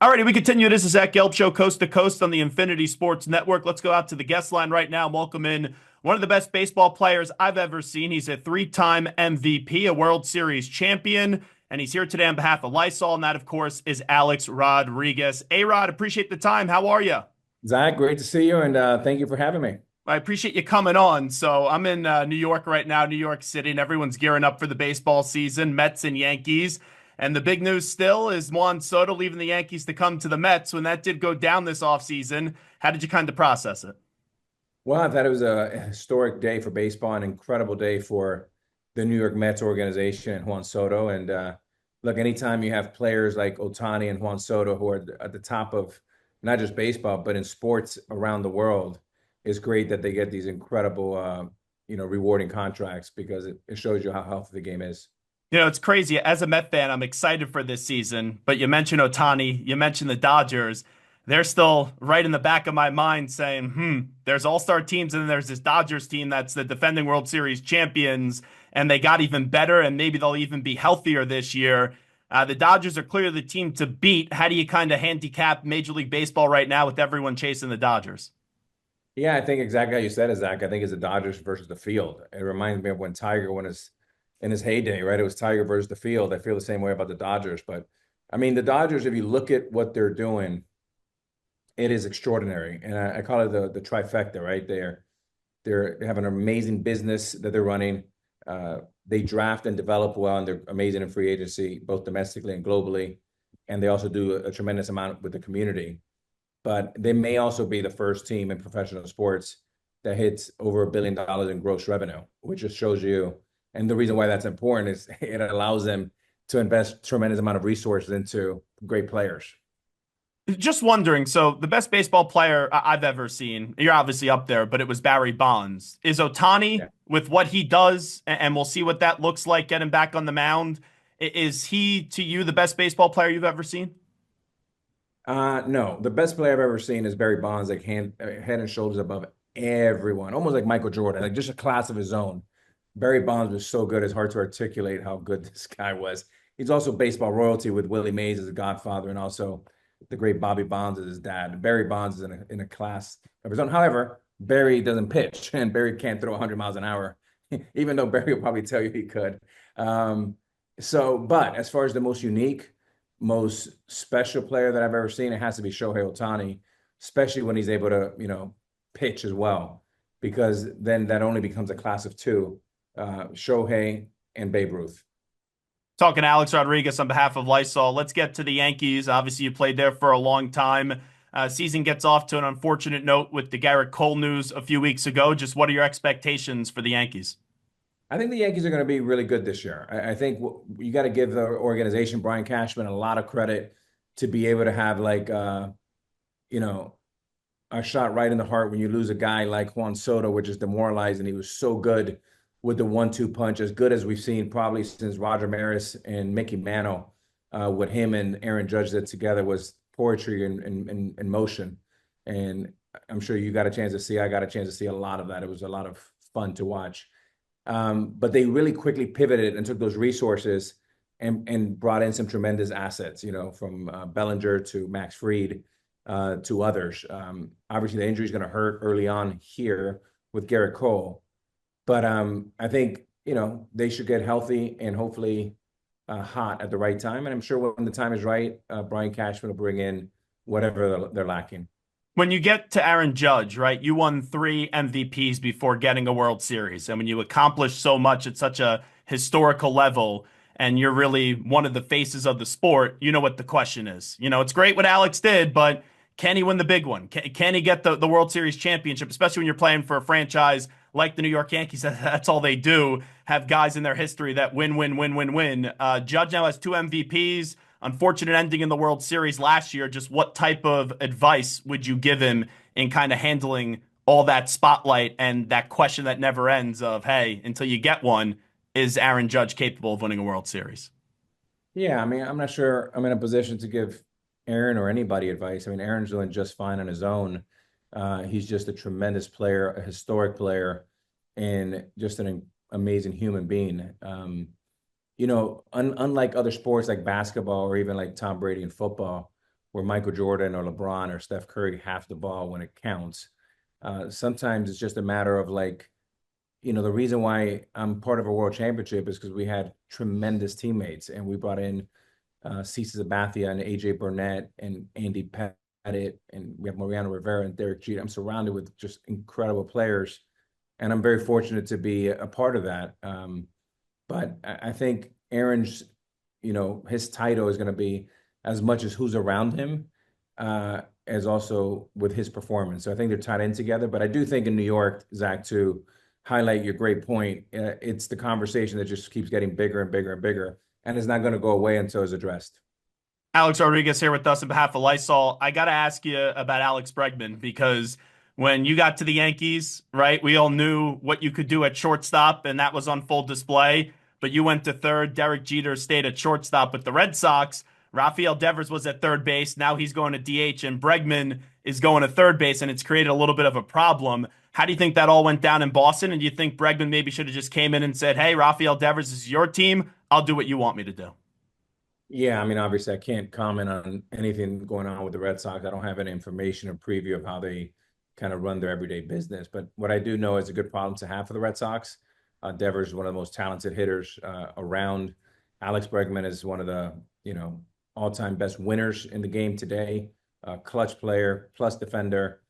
Alrighty, we continue. This is Zach Gelb Show, coast to coast on the Infinity Sports Network. Let's go out to the guest line right now. Welcome in one of the best baseball players I've ever seen. He's a three-time MVP, a World Series champion, and he's here today on behalf of Lysol, and that, of course, is Alex Rodriguez. A-Rod, appreciate the time. How are you? Zach, great to see you, and thank you for having me. I appreciate you coming on. So I'm in New York right now, New York City, and everyone's gearing up for the baseball season, Mets and Yankees. And the big news still is Juan Soto leaving the Yankees to come to the Mets. When that did go down this offseason, how did you kind of process it? Well, I thought it was a historic day for baseball, an incredible day for the New York Mets organization and Juan Soto. And look, anytime you have players like Ohtani and Juan Soto who are at the top of not just baseball, but in sports around the world, it's great that they get these incredible, rewarding contracts because it shows you how healthy the game is. It's crazy. As a Met fan, I'm excited for this season. But you mentioned Ohtani, you mentioned the Dodgers. They're still right in the back of my mind saying, there's all-star teams and then there's this Dodgers team that's the defending World Series champions, and they got even better, and maybe they'll even be healthier this year. The Dodgers are clearly the team to beat. How do you kind of handicap Major League Baseball right now with everyone chasing the Dodgers? Yeah, I think exactly how you said it, Zach. I think it's the Dodgers versus the field. It reminds me of when Tiger won his in his heyday, right? It was Tiger versus the field. I feel the same way about the Dodgers. But I mean, the Dodgers, if you look at what they're doing, it is extraordinary. And I call it the trifecta, right? They have an amazing business that they're running. They draft and develop well, and they're amazing in free agency, both domestically and globally. And they also do a tremendous amount with the community. But they may also be the first team in professional sports that hits over $1 billion in gross revenue, which just shows you. And the reason why that's important is it allows them to invest tremendous amount of resources into great players. Just wondering, so the best baseball player I've ever seen, you're obviously up there, but it was Barry Bonds. Is Ohtani, Yeah. with what he does, and we'll see what that looks like getting back on the mound, is he to you the best baseball player you've ever seen? No, the best player I've ever seen is Barry Bonds, like head and shoulders above everyone, almost like Michael Jordan, like just a class of his own. Barry Bonds was so good; it's hard to articulate how good this guy was. He's also baseball royalty with Willie Mays as a godfather, and also the great Bobby Bonds as his dad. Barry Bonds is in a class of his own. However, Barry doesn't pitch, and Barry can't throw 100 miles an hour, even though Barry will probably tell you he could. But as far as the most unique, most special player that I've ever seen, it has to be Shohei Ohtani, especially when he's able to, pitch as well, because then that only becomes a class of two, Shohei and Babe Ruth. Talking to Alex Rodriguez on behalf of Lysol. Let's get to the Yankees. Obviously, you played there for a long time. Season gets off to an unfortunate note with the Gerrit Cole news a few weeks ago. Just what are your expectations for the Yankees? I think the Yankees are going to be really good this year. I think you got to give the organization, Brian Cashman, a lot of credit to be able to have you know, a shot right in the heart when you lose a guy like Juan Soto, which is demoralizing. He was so good with the 1-2 punch, as good as we've seen probably since Roger Maris and Mickey Mantle. What him and Aaron Judge did together was poetry in motion. And I'm sure you got a chance to see, I got a chance to see a lot of that. It was a lot of fun to watch. But they really quickly pivoted and took those resources and brought in some tremendous assets, from Bellinger to Max Fried to others. Obviously, the injury is going to hurt early on here with Gerrit Cole. But I think, they should get healthy and hopefully hot at the right time. And I'm sure when the time is right, Brian Cashman will bring in whatever they're lacking. When you get to Aaron Judge, right, you won three MVPs before getting a World Series. And when you accomplish so much at such a historical level, and you're really one of the faces of the sport, you know what the question is. It's great what Alex did, but can he win the big one? Can he get the World Series championship, especially when you're playing for a franchise like the New York Yankees? That's all they do, have guys in their history that win, win, win, win, win. Judge now has two MVPs. Unfortunate ending in the World Series last year. Just what type of advice would you give him in kind of handling all that spotlight and that question that never ends of, hey, until you get one, is Aaron Judge capable of winning a World Series? Yeah, I mean, I'm not sure I'm in a position to give Aaron or anybody advice. I mean, Aaron's doing just fine on his own. He's just a tremendous player, a historic player, and just an amazing human being. Unlike other sports like basketball or even like Tom Brady in football, where Michael Jordan or LeBron or Steph Curry have the ball when it counts. Sometimes it's just a matter of like, the reason why I'm part of a world championship is because we had tremendous teammates and we brought in Cece Sabathia and AJ Burnett and Andy Pettit, and we have Mariano Rivera and Derek Jeter. I'm surrounded with just incredible players, and I'm very fortunate to be a part of that. But I think Aaron's, his title is going to be as much as who's around him, as also with his performance. So I think they're tied in together. But I do think in New York, Zach, to highlight your great point, it's the conversation that just keeps getting bigger and bigger and bigger, and it's not going to go away until it's addressed. Alex Rodriguez here with us on behalf of Lysol. I got to ask you about Alex Bregman because when you got to the Yankees, right, we all knew what you could do at shortstop, and that was on full display. But you went to third. Derek Jeter stayed at shortstop with the Red Sox. Rafael Devers was at third base. Now he's going to DH, and Bregman is going to third base, and it's created a little bit of a problem. How do you think that all went down in Boston? And do you think Bregman maybe should have just came in and said, hey, Rafael Devers is your team. I'll do what you want me to do? Yeah, I mean, obviously, I can't comment on anything going on with the Red Sox. I don't have any information or preview of how they kind of run their everyday business. But what I do know is a good problem to have for the Red Sox. Devers is one of the most talented hitters around. Alex Bregman is one of the, all-time best winners in the game today. Clutch player, plus defender,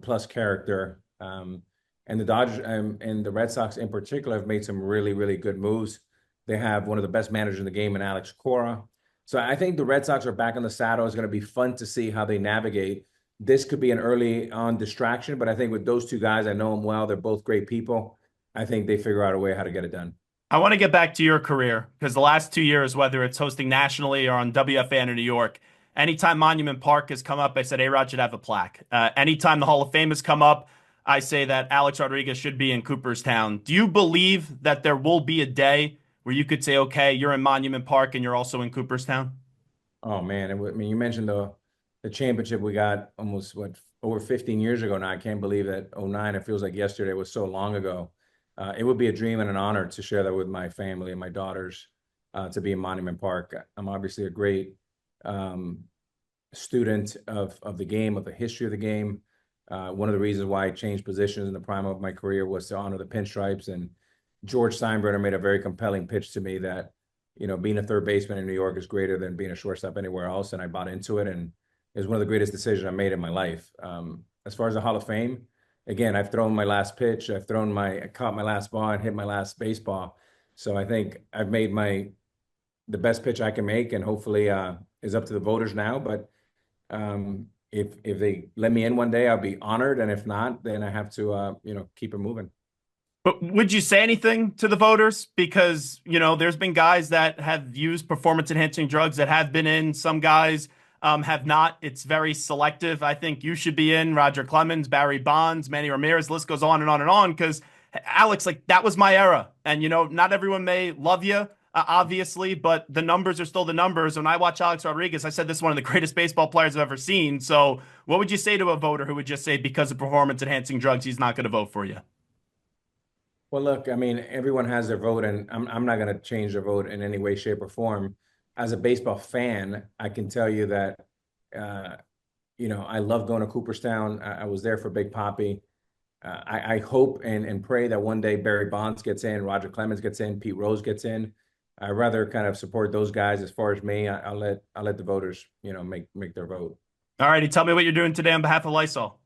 plus character. And the Dodgers and the Red Sox in particular have made some really, really good moves. They have one of the best managers in the game in Alex Cora. So I think the Red Sox are back on the saddle. It's going to be fun to see how they navigate. This could be an early on distraction, but I think with those two guys, I know them well. They're both great people. I think they figure out a way how to get it done. I want to get back to your career because the last 2 years, whether it's hosting nationally or on WFAN in New York, anytime Monument Park has come up, I said A-Rod should have a plaque. Anytime the Hall of Fame has come up, I say that Alex Rodriguez should be in Cooperstown. Do you believe that there will be a day where you could say, okay, you're in Monument Park and you're also in Cooperstown? Oh man, I mean, you mentioned the championship we got almost over 15 years ago now. I can't believe that '09. It feels like yesterday. It was so long ago. It would be a dream and an honor to share that with my family and my daughters, to be in Monument Park. I'm obviously a great student of the game, of the history of the game. One of the reasons why I changed positions in the prime of my career was to honor the pinstripes. And George Steinbrenner made a very compelling pitch to me that, being a third baseman in New York is greater than being a shortstop anywhere else. And I bought into it. And it was one of the greatest decisions I made in my life. As far as the Hall of Fame, again, I've thrown my last pitch. I caught my last ball and hit my last baseball. So I think I've made the best pitch I can make, and hopefully is up to the voters now. But if they let me in one day, I'll be honored. And if not, then I have to, keep it moving. But would you say anything to the voters? Because, there's been guys that have used performance enhancing drugs that have been in. Some guys have not. It's very selective. I think you should be in. Roger Clemens, Barry Bonds, Manny Ramirez, list goes on and on and on. Because, Alex, like, that was my era. And, not everyone may love you, obviously, but the numbers are still the numbers. When I watch Alex Rodriguez, I said this is one of the greatest baseball players I've ever seen. So what would you say to a voter who would just say because of performance enhancing drugs, he's not going to vote for you? Well, look, I mean, everyone has their vote, and I'm not going to change their vote in any way, shape, or form. As a baseball fan, I can tell you that, I love going to Cooperstown. I was there for Big Papi. I hope and pray that one day Barry Bonds gets in, Roger Clemens gets in, Pete Rose gets in. I'd rather kind of support those guys. As far as me, I'll let the voters, make their vote. All righty. Tell me what you're doing today on behalf of Lysol.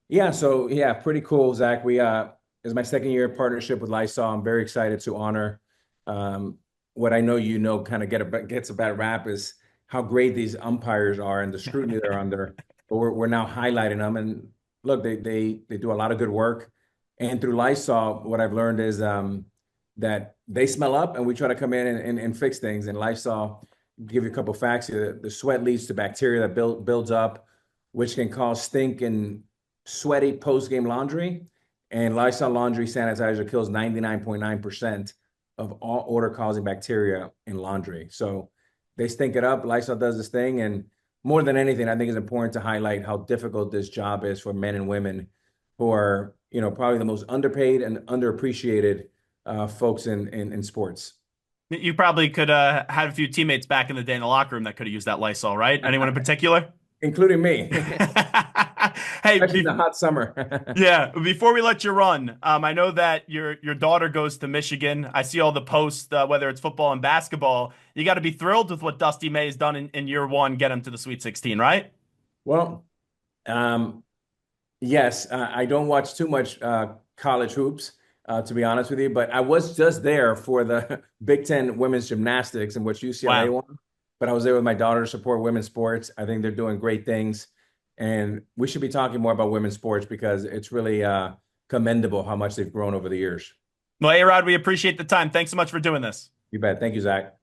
Yeah, so yeah, pretty cool, Zach. It's my second year partnership with Lysol. I'm very excited to honor what I know kind of gets a bad rap is how great these umpires are and the scrutiny they're under. But we're now highlighting them, and look, they do a lot of good work. And through Lysol, what I've learned is that they smell up, and we try to come in and fix things. And Lysol, give you a couple facts here. The sweat leads to bacteria that builds up, which can cause stink and sweaty post-game laundry. And Lysol laundry sanitizer kills 99.9% of all odor-causing bacteria in laundry. So they stink it up. Lysol does this thing. And more than anything, I think it's important to highlight how difficult this job is for men and women who are, probably the most underpaid and underappreciated folks in sports. You probably could had a few teammates back in the day in the locker room that could have used that Lysol, right? Anyone in particular? including me, Hey, especially in the hot summer. yeah, before we let you run, I know that your daughter goes to Michigan. I see all the posts, whether it's football and basketball. You got to be thrilled with what Dusty May has done in year one, get him to the Sweet 16, right? Well, um, yes, I don't watch too much college hoops, to be honest with you, but I was just there for the Big Ten women's gymnastics and what UCLA Wow. won. But I was there with my daughter to support women's sports. I think they're doing great things, and we should be talking more about women's sports because it's really commendable how much they've grown over the years. Well, Arod, we appreciate the time. Thanks so much for doing this. You bet. Thank you, Zach.